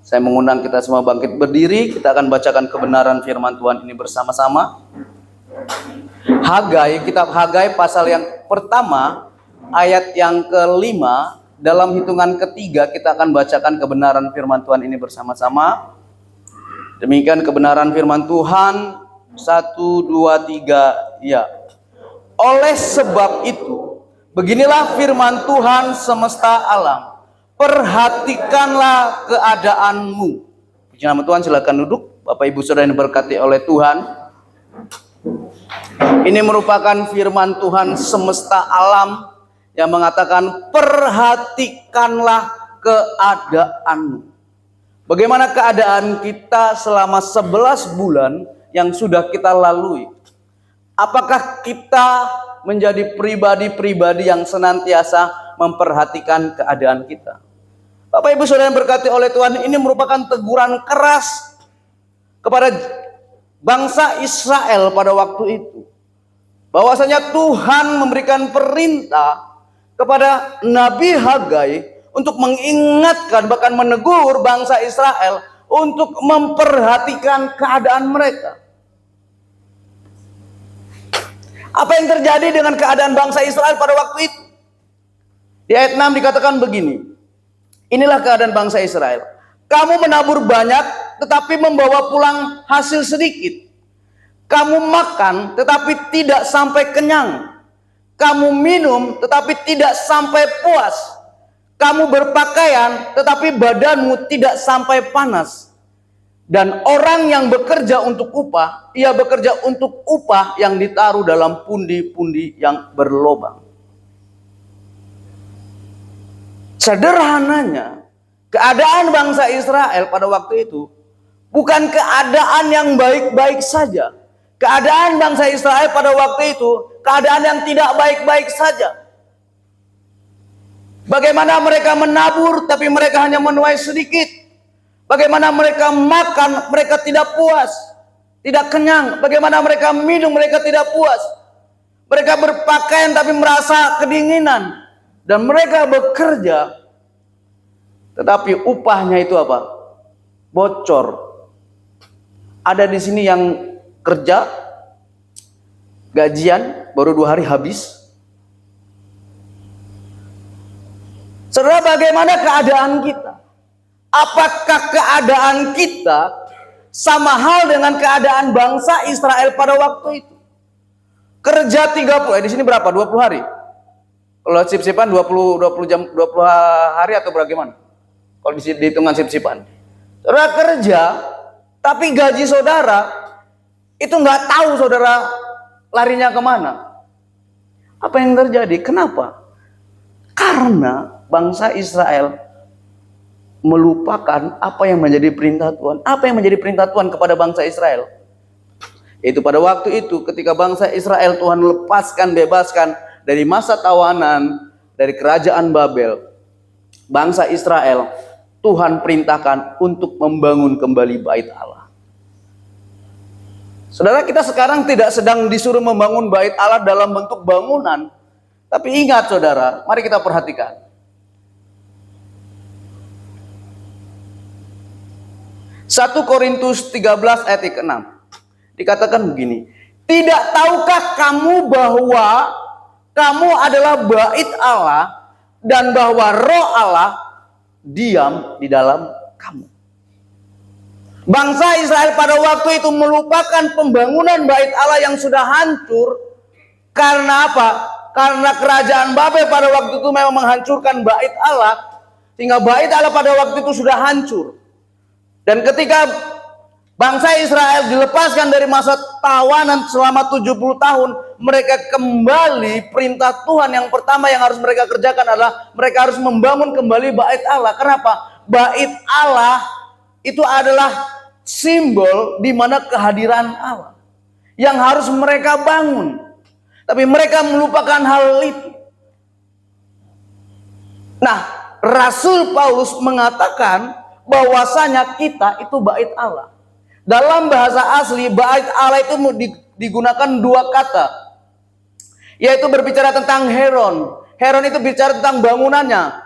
Saya mengundang kita semua bangkit berdiri. Kita akan bacakan kebenaran firman Tuhan ini bersama-sama. Hagai, kitab Hagai pasal yang pertama, ayat yang kelima. Dalam hitungan ketiga kita akan bacakan kebenaran firman Tuhan ini bersama-sama. Demikian kebenaran firman Tuhan. 1, 2, 3, ya. Oleh sebab itu, beginilah firman Tuhan semesta alam. Perhatikanlah keadaanmu. Puji nama Tuhan, silakan duduk. Bapak Ibu Saudara yang diberkati oleh Tuhan. Ini merupakan firman Tuhan semesta alam yang mengatakan perhatikanlah keadaanmu. Bagaimana keadaan kita selama 11 bulan yang sudah kita lalui? Apakah kita menjadi pribadi-pribadi yang senantiasa memperhatikan keadaan kita? Bapak Ibu Saudara yang berkati oleh Tuhan, ini merupakan teguran keras kepada bangsa Israel pada waktu itu. Bahwasanya Tuhan memberikan perintah kepada Nabi Hagai untuk mengingatkan, bahkan menegur bangsa Israel untuk memperhatikan keadaan mereka. Apa yang terjadi dengan keadaan bangsa Israel pada waktu itu? Di ayat 6 dikatakan begini. Inilah keadaan bangsa Israel. Kamu menabur banyak tetapi membawa pulang hasil sedikit. Kamu makan tetapi tidak sampai kenyang. Kamu minum tetapi tidak sampai puas. Kamu berpakaian tetapi badanmu tidak sampai panas. Dan orang yang bekerja untuk upah, ia bekerja untuk upah yang ditaruh dalam pundi-pundi yang berlobang. Sederhananya, keadaan bangsa Israel pada waktu itu bukan keadaan yang baik-baik saja. Keadaan bangsa Israel pada waktu itu keadaan yang tidak baik-baik saja. Bagaimana mereka menabur tapi mereka hanya menuai sedikit. Bagaimana mereka makan, mereka tidak puas, tidak kenyang. Bagaimana mereka minum, mereka tidak puas. Mereka berpakaian tapi merasa kedinginan. Dan mereka bekerja, tetapi upahnya itu apa? Bocor. Ada di sini yang kerja, gajian, baru 2 hari habis. Saudara, bagaimana keadaan kita? Apakah keadaan kita sama hal dengan keadaan bangsa Israel pada waktu itu? Kerja 30, di sini berapa? 20 hari. Kalau sip-sipan 20 jam, 20 hari atau bagaimana? Kalau dihitungan sip-sipan. Saudara kerja, tapi gaji saudara itu nggak tahu saudara larinya kemana. Apa yang terjadi? Kenapa? Karena bangsa Israel melupakan apa yang menjadi perintah Tuhan. Apa yang menjadi perintah Tuhan kepada bangsa Israel? Yaitu pada waktu itu ketika bangsa Israel Tuhan lepaskan, bebaskan dari masa tawanan, dari kerajaan Babel. Bangsa Israel Tuhan perintahkan untuk membangun kembali bait Allah. Saudara, kita sekarang tidak sedang disuruh membangun bait Allah dalam bentuk bangunan. Tapi ingat saudara, mari kita perhatikan. 1 Korintus 13 ayat 6 dikatakan begini. Tidak tahukah kamu bahwa kamu adalah bait Allah dan bahwa roh Allah diam di dalam kamu. Bangsa Israel pada waktu itu melupakan pembangunan bait Allah yang sudah hancur. Karena apa? Karena kerajaan Babel pada waktu itu memang menghancurkan bait Allah. Sehingga bait Allah pada waktu itu sudah hancur. Dan ketika bangsa Israel dilepaskan dari masa tawanan selama 70 tahun, mereka kembali, perintah Tuhan yang pertama yang harus mereka kerjakan adalah mereka harus membangun kembali bait Allah. Kenapa? Bait Allah itu adalah simbol di mana kehadiran Allah yang harus mereka bangun. Tapi mereka melupakan hal itu. Nah, Rasul Paulus mengatakan bahwasanya kita itu bait Allah. Dalam bahasa asli, bait Allah itu digunakan 2 kata. Yaitu berbicara tentang heron. Heron itu bicara tentang bangunannya.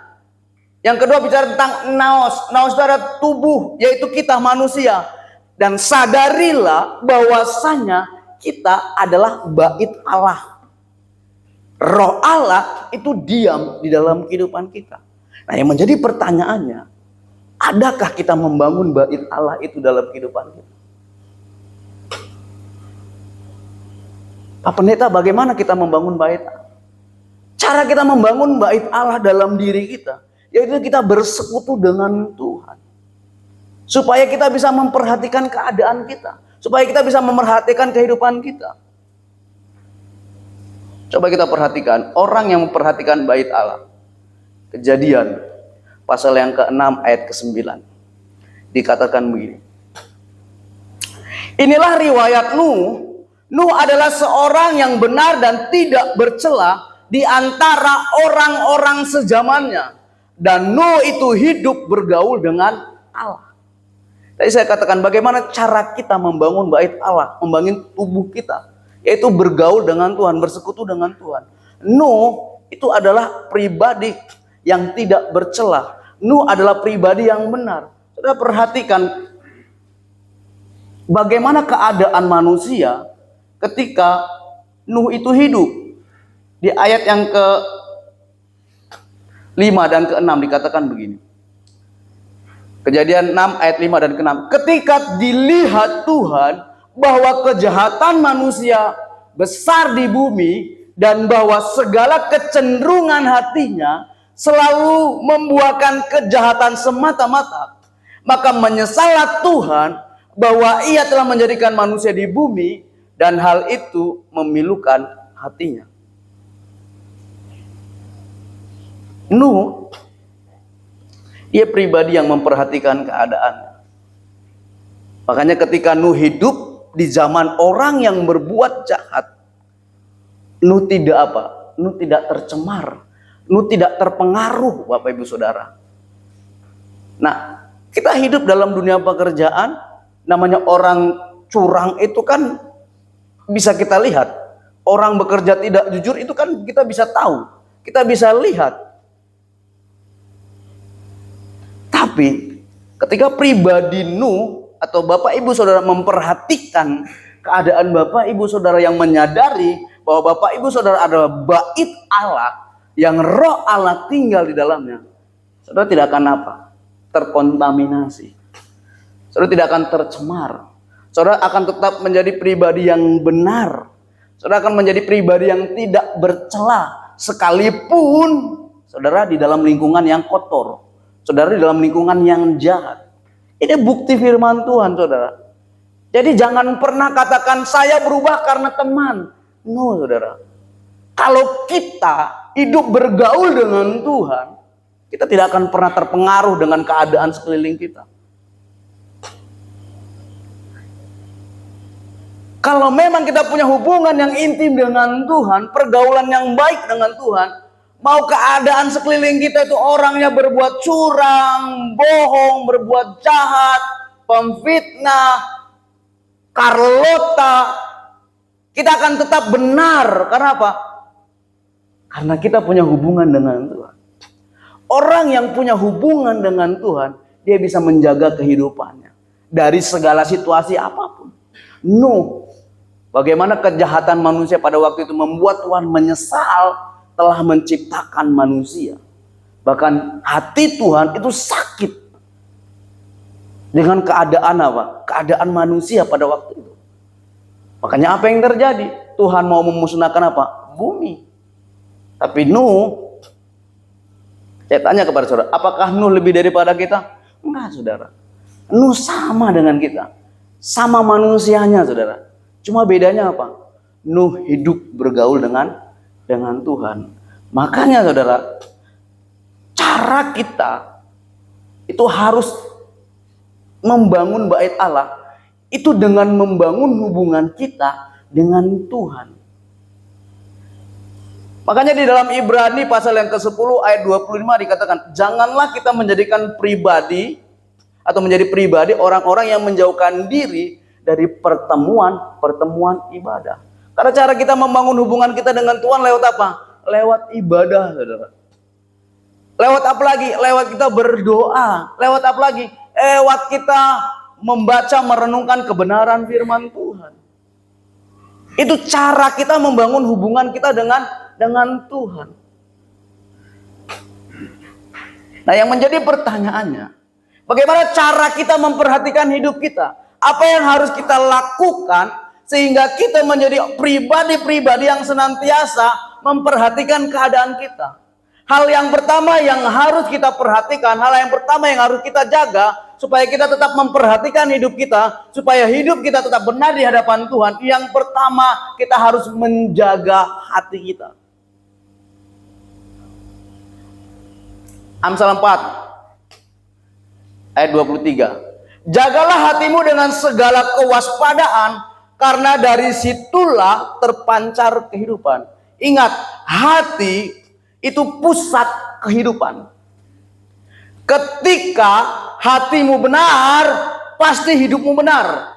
Yang kedua bicara tentang naos. Naos itu adalah tubuh, yaitu kita manusia. Dan sadarilah bahwasanya kita adalah bait Allah. Roh Allah itu diam di dalam kehidupan kita. Nah, yang menjadi pertanyaannya, adakah kita membangun bait Allah itu dalam kehidupan kita? Pak Pendeta, bagaimana kita membangun bait Allah? Cara kita membangun bait Allah dalam diri kita, yaitu kita bersekutu dengan Tuhan. Supaya kita bisa memperhatikan keadaan kita. Supaya kita bisa memperhatikan kehidupan kita. Coba kita perhatikan orang yang memperhatikan bait Allah. Kejadian pasal yang ke-6 ayat ke-9. Dikatakan begini. Inilah riwayat Nuh. Nuh adalah seorang yang benar dan tidak bercela di antara orang-orang sezamannya. Dan Nuh itu hidup bergaul dengan Allah. Tadi saya katakan bagaimana cara kita membangun bait Allah, membangun tubuh kita, yaitu bergaul dengan Tuhan, bersekutu dengan Tuhan. Nuh itu adalah pribadi yang tidak bercela. Nuh adalah pribadi yang benar. Sudah perhatikan bagaimana keadaan manusia ketika Nuh itu hidup. Di ayat yang ke-5 dan ke-6 dikatakan begini. Kejadian 6 ayat 5 dan ke-6. Ketika dilihat Tuhan bahwa kejahatan manusia besar di bumi dan bahwa segala kecenderungan hatinya selalu membuahkan kejahatan semata-mata, maka menyesallah Tuhan bahwa ia telah menjadikan manusia di bumi dan hal itu memilukan hatinya. Nuh, dia pribadi yang memperhatikan keadaan. Makanya ketika Nuh hidup di zaman orang yang berbuat jahat, Nuh tidak apa? Nuh tidak tercemar. Nuh tidak terpengaruh, Bapak Ibu Saudara. Nah, kita hidup dalam dunia pekerjaan, namanya orang curang itu kan bisa kita lihat. Orang bekerja tidak jujur itu kan kita bisa tahu. Kita bisa lihat. Tapi ketika pribadi Nuh atau Bapak Ibu Saudara memperhatikan keadaan Bapak Ibu Saudara yang menyadari bahwa Bapak Ibu Saudara adalah bait Allah yang roh Allah tinggal di dalamnya, Saudara tidak akan apa? Terkontaminasi. Saudara tidak akan tercemar. Saudara akan tetap menjadi pribadi yang benar. Saudara akan menjadi pribadi yang tidak bercela sekalipun saudara di dalam lingkungan yang kotor. Saudara di dalam lingkungan yang jahat. Ini bukti firman Tuhan, saudara. Jadi jangan pernah katakan saya berubah karena teman. No, saudara. Kalau kita hidup bergaul dengan Tuhan, kita tidak akan pernah terpengaruh dengan keadaan sekeliling kita. Kalau memang kita punya hubungan yang intim dengan Tuhan, pergaulan yang baik dengan Tuhan, mau keadaan sekeliling kita itu orangnya berbuat curang, bohong, berbuat jahat, pemfitnah, karlota, kita akan tetap benar. Karena apa? Karena kita punya hubungan dengan Tuhan. Orang yang punya hubungan dengan Tuhan, dia bisa menjaga kehidupannya dari segala situasi apapun. Nuh, bagaimana kejahatan manusia pada waktu itu membuat Tuhan menyesal telah menciptakan manusia. Bahkan hati Tuhan itu sakit dengan keadaan apa? Keadaan manusia pada waktu itu. Makanya apa yang terjadi? Tuhan mau memusnahkan apa? Bumi. Tapi Nuh, saya tanya kepada saudara, apakah Nuh lebih daripada kita? Enggak, saudara. Nuh sama dengan kita. Sama manusianya, saudara. Cuma bedanya apa? Nuh hidup bergaul dengan Tuhan. Makanya saudara, cara kita itu harus membangun bait Allah itu dengan membangun hubungan kita dengan Tuhan. Makanya di dalam Ibrani pasal yang ke-10 ayat 25 dikatakan, janganlah kita menjadikan pribadi atau menjadi pribadi orang-orang yang menjauhkan diri dari pertemuan ibadah. Karena cara kita membangun hubungan kita dengan Tuhan lewat apa? Lewat ibadah, saudara. Lewat apa lagi? Lewat kita berdoa. Lewat apa lagi? Lewat kita membaca, merenungkan kebenaran firman Tuhan. Itu cara kita membangun hubungan kita dengan Tuhan. Nah, yang menjadi pertanyaannya, bagaimana cara kita memperhatikan hidup kita? Apa yang harus kita lakukan sehingga kita menjadi pribadi-pribadi yang senantiasa memperhatikan keadaan kita? Hal yang pertama yang harus kita perhatikan, hal yang pertama yang harus kita jaga, supaya kita tetap memperhatikan hidup kita, supaya hidup kita tetap benar di hadapan Tuhan. Yang pertama, kita harus menjaga hati kita. Amsal 4 ayat 23. Jagalah hatimu dengan segala kewaspadaan, karena dari situlah terpancar kehidupan. Ingat, hati itu pusat kehidupan. Ketika hatimu benar, pasti hidupmu benar.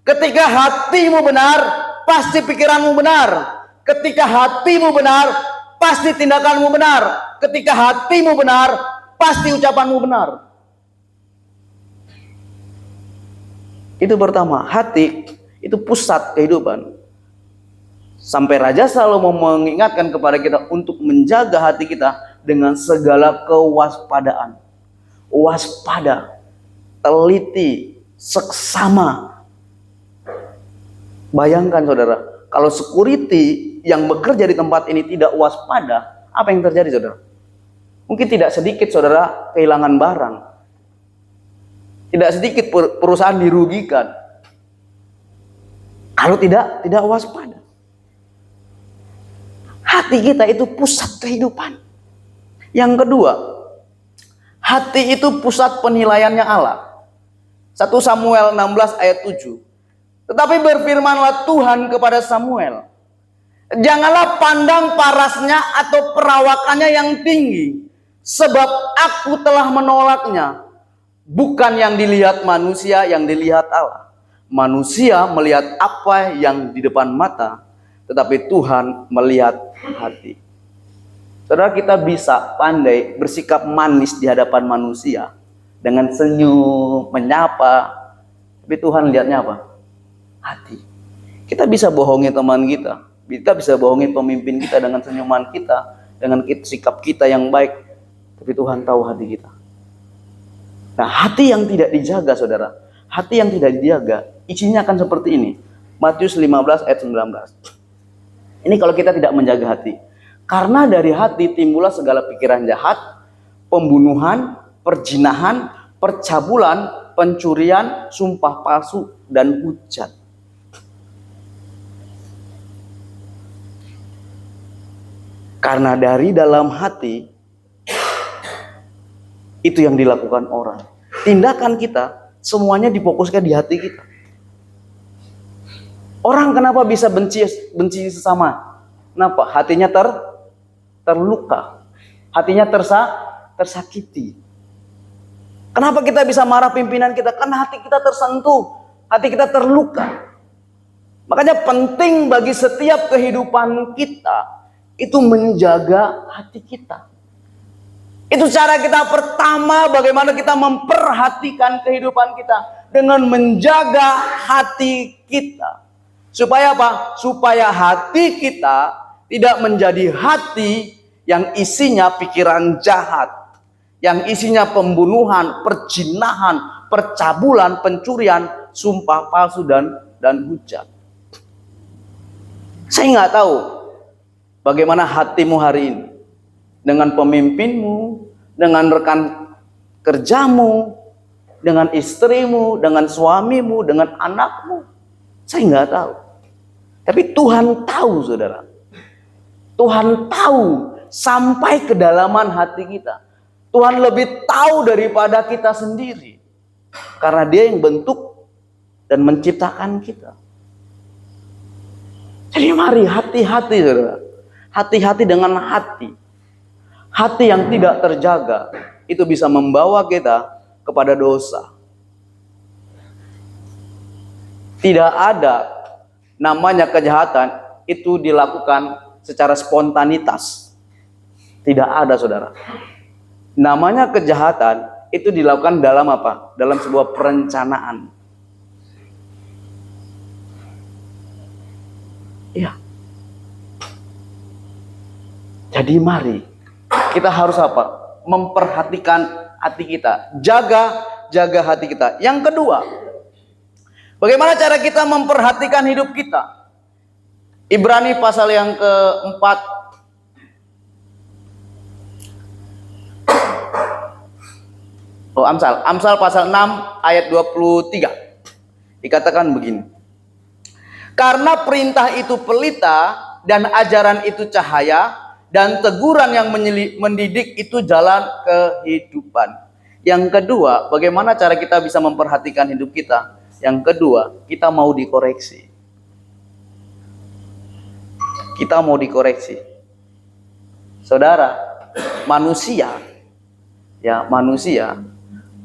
Ketika hatimu benar, pasti pikiranmu benar. Ketika hatimu benar, pasti tindakanmu benar. Ketika hatimu benar, pasti ucapanmu benar. Itu pertama, hati itu pusat kehidupan. Sampai Raja Salomo mengingatkan kepada kita untuk menjaga hati kita dengan segala kewaspadaan. Waspada, teliti, seksama. Bayangkan saudara, kalau security yang bekerja di tempat ini tidak waspada, apa yang terjadi saudara? Mungkin tidak sedikit saudara kehilangan barang. Tidak sedikit perusahaan dirugikan. Kalau tidak waspada. Hati kita itu pusat kehidupan. Yang kedua, hati itu pusat penilaiannya Allah. 1 Samuel 16 ayat 7. Tetapi berfirmanlah Tuhan kepada Samuel, janganlah pandang parasnya atau perawakannya yang tinggi, sebab aku telah menolaknya. Bukan yang dilihat manusia, yang dilihat Allah. Manusia melihat apa yang di depan mata, tetapi Tuhan melihat hati. Saudara, kita bisa pandai bersikap manis di hadapan manusia dengan senyum, menyapa, tapi Tuhan lihatnya apa? Hati. Kita bisa bohongi teman kita, kita bisa bohongi pemimpin kita dengan senyuman kita, dengan sikap kita yang baik, tapi Tuhan tahu hati kita. Nah, hati yang tidak dijaga saudara, hati yang tidak dijaga, isinya akan seperti ini. Matius 15 ayat 19. Ini kalau kita tidak menjaga hati. Karena dari hati timbullah segala pikiran jahat, pembunuhan, perzinahan, percabulan, pencurian, sumpah palsu, dan hujat. Karena dari dalam hati, itu yang dilakukan orang. Tindakan kita, semuanya difokuskan di hati kita. Orang kenapa bisa benci sesama? Kenapa? Hatinya terluka. Hatinya tersakiti. Kenapa kita bisa marah pimpinan kita? Karena hati kita tersentuh. Hati kita terluka. Makanya penting bagi setiap kehidupan kita itu menjaga hati kita. Itu cara kita pertama bagaimana kita memperhatikan kehidupan kita. Dengan menjaga hati kita. Supaya apa? Supaya hati kita tidak menjadi hati yang isinya pikiran jahat, yang isinya pembunuhan, perzinahan, percabulan, pencurian, sumpah palsu dan hujat. Saya nggak tahu bagaimana hatimu hari ini, dengan pemimpinmu, dengan rekan kerjamu, dengan istrimu, dengan suamimu, dengan anakmu. Saya nggak tahu. Tapi Tuhan tahu saudara. Tuhan tahu sampai kedalaman hati kita. Tuhan lebih tahu daripada kita sendiri. Karena Dia yang bentuk dan menciptakan kita. Jadi mari hati-hati saudara. Hati-hati dengan hati. Hati yang tidak terjaga itu bisa membawa kita kepada dosa. Tidak ada namanya kejahatan itu dilakukan secara spontanitas. Tidak ada saudara. Namanya kejahatan itu dilakukan dalam apa? Dalam sebuah perencanaan. Iya. Jadi mari kita harus apa? Memperhatikan hati kita. Jaga hati kita. Yang kedua, bagaimana cara kita memperhatikan hidup kita? Ibrani pasal yang keempat. Amsal pasal 6 ayat 23. Dikatakan begini. Karena perintah itu pelita dan ajaran itu cahaya dan teguran yang mendidik itu jalan kehidupan. Yang kedua, bagaimana cara kita bisa memperhatikan hidup kita? Yang kedua, kita mau dikoreksi. Kita mau dikoreksi. Saudara, manusia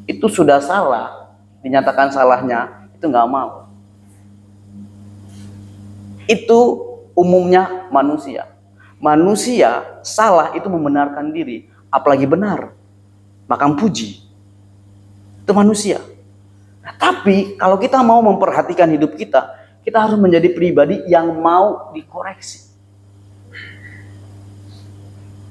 itu sudah salah, dinyatakan salahnya, itu nggak mau. Itu umumnya manusia. Manusia salah itu membenarkan diri, apalagi benar, maka puji. Itu manusia. Nah, tapi kalau kita mau memperhatikan hidup kita, kita harus menjadi pribadi yang mau dikoreksi.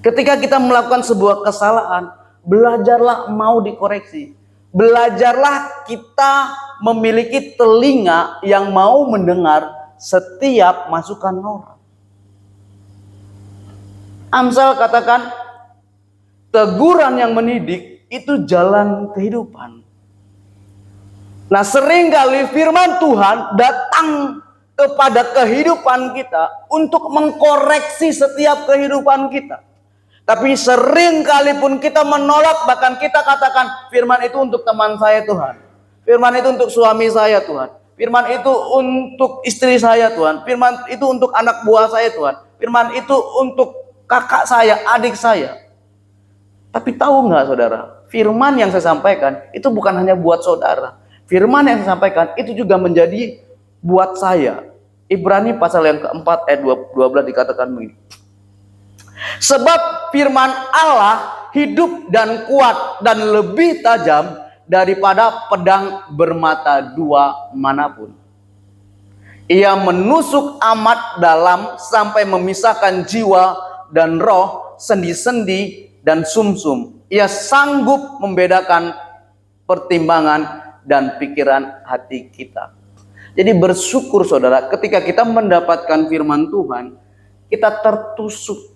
Ketika kita melakukan sebuah kesalahan, belajarlah mau dikoreksi. Belajarlah kita memiliki telinga yang mau mendengar setiap masukan orang. Amsal katakan, teguran yang mendidik itu jalan kehidupan. Nah, seringkali firman Tuhan datang kepada kehidupan kita untuk mengkoreksi setiap kehidupan kita. Tapi sering kali pun kita menolak, bahkan kita katakan firman itu untuk teman saya Tuhan. Firman itu untuk suami saya Tuhan. Firman itu untuk istri saya Tuhan. Firman itu untuk anak buah saya Tuhan. Firman itu untuk kakak saya, adik saya. Tapi tahu nggak saudara, firman yang saya sampaikan itu bukan hanya buat saudara. Firman yang saya sampaikan itu juga menjadi buat saya. Ibrani pasal yang keempat ayat 12 dikatakan begini. Sebab firman Allah hidup dan kuat dan lebih tajam daripada pedang bermata dua manapun. Ia menusuk amat dalam sampai memisahkan jiwa dan roh, sendi-sendi dan sumsum. Ia sanggup membedakan pertimbangan dan pikiran hati kita. Jadi bersyukur saudara, ketika kita mendapatkan firman Tuhan, kita tertusuk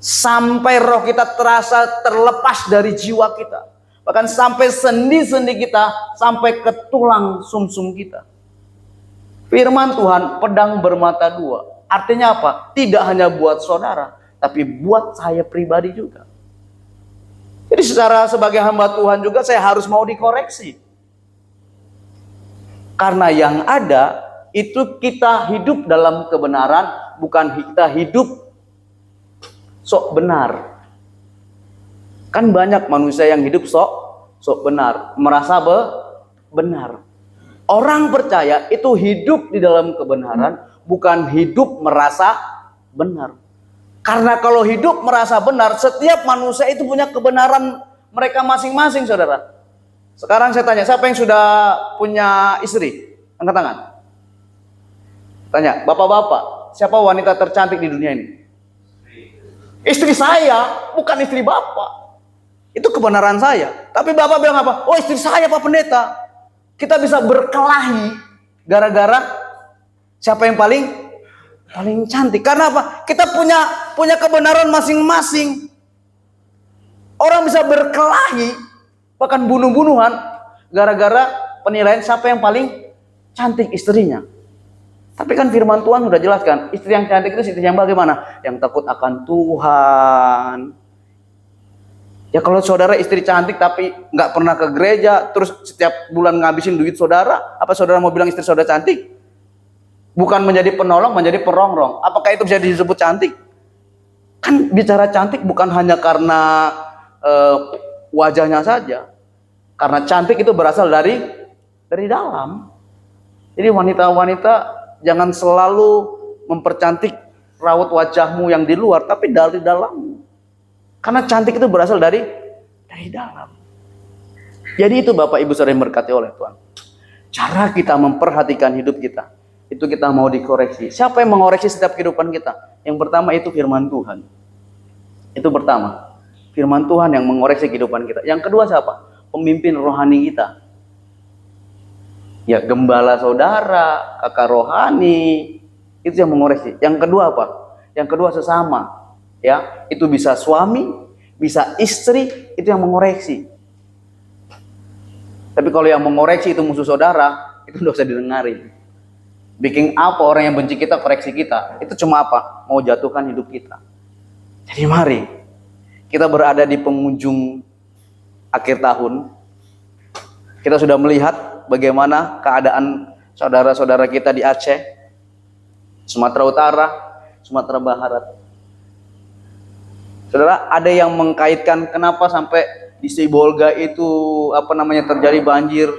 sampai roh kita terasa terlepas dari jiwa kita. Bahkan sampai sendi-sendi kita, sampai ke tulang sumsum kita. Firman Tuhan pedang bermata dua. Artinya apa? Tidak hanya buat saudara, tapi buat saya pribadi juga. Jadi sebagai hamba Tuhan juga saya harus mau dikoreksi. Karena yang ada itu kita hidup dalam kebenaran, bukan kita hidup sok benar. Kan banyak manusia yang hidup sok benar, merasa benar. Orang percaya itu hidup di dalam kebenaran, bukan hidup merasa benar. Karena kalau hidup merasa benar, setiap manusia itu punya kebenaran mereka masing-masing, saudara. Sekarang saya tanya, siapa yang sudah punya istri? Angkat tangan. Tanya, bapak-bapak, siapa wanita tercantik di dunia ini? Istri saya, bukan istri bapak. Itu kebenaran saya. Tapi bapak bilang apa? Oh, istri saya Pak Pendeta. Kita bisa berkelahi gara-gara siapa yang paling cantik. Karena apa? Kita punya kebenaran masing-masing. Orang bisa berkelahi, bahkan bunuh-bunuhan gara-gara penilaian siapa yang paling cantik istrinya. Tapi kan firman Tuhan sudah jelaskan, istri yang cantik itu istri yang bagaimana? Yang takut akan Tuhan. Ya kalau saudara istri cantik tapi nggak pernah ke gereja, terus setiap bulan ngabisin duit saudara, apa saudara mau bilang istri saudara cantik? Bukan menjadi penolong, menjadi perongrong. Apakah itu bisa disebut cantik? Kan bicara cantik bukan hanya karena wajahnya saja. Karena cantik itu berasal dari dalam. Jadi wanita-wanita jangan selalu mempercantik raut wajahmu yang di luar, tapi dari dalam. Karena cantik itu berasal dari Dari dalam. Jadi itu Bapak Ibu Saudara yang berkati oleh Tuhan. Cara kita memperhatikan hidup kita, itu kita mau dikoreksi. Siapa yang mengoreksi setiap kehidupan kita? Yang pertama itu firman Tuhan. Itu pertama. Firman Tuhan yang mengoreksi kehidupan kita. Yang kedua siapa? Pemimpin rohani kita. Ya, gembala saudara, kakak rohani, itu yang mengoreksi. Yang kedua apa? Yang kedua sesama. Ya, itu bisa suami, bisa istri, itu yang mengoreksi. Tapi kalau yang mengoreksi itu musuh saudara, itu tidak usah didengarin. Bikin apa orang yang benci kita, koreksi kita, itu cuma apa? Mau jatuhkan hidup kita. Jadi mari, kita berada di penghujung akhir tahun. Kita sudah melihat bagaimana keadaan saudara-saudara kita di Aceh, Sumatera Utara, Sumatera Barat. Saudara, ada yang mengkaitkan kenapa sampai di Sibolga itu terjadi banjir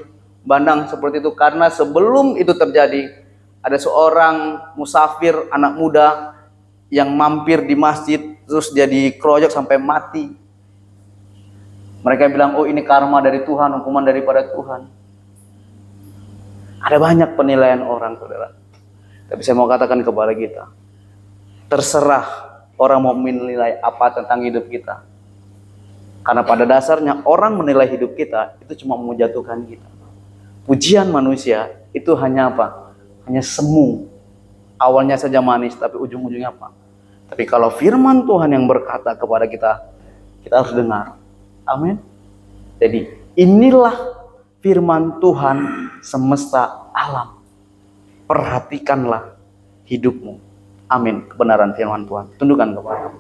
bandang seperti itu, karena sebelum itu terjadi ada seorang musafir anak muda yang mampir di masjid terus dia dikeroyok sampai mati. Mereka bilang, oh ini karma dari Tuhan, hukuman daripada Tuhan. Ada banyak penilaian orang, saudara. Tapi saya mau katakan kepada kita, terserah orang mau menilai apa tentang hidup kita. Karena pada dasarnya orang menilai hidup kita itu cuma menjatuhkan kita. Pujian manusia itu hanya apa? Hanya semu. Awalnya saja manis, tapi ujung-ujungnya apa? Tapi kalau firman Tuhan yang berkata kepada kita, kita harus dengar. Amin. Jadi inilah firman Tuhan semesta alam. Perhatikanlah hidupmu. Amin. Kebenaran firman Tuhan. Tundukkan kepala.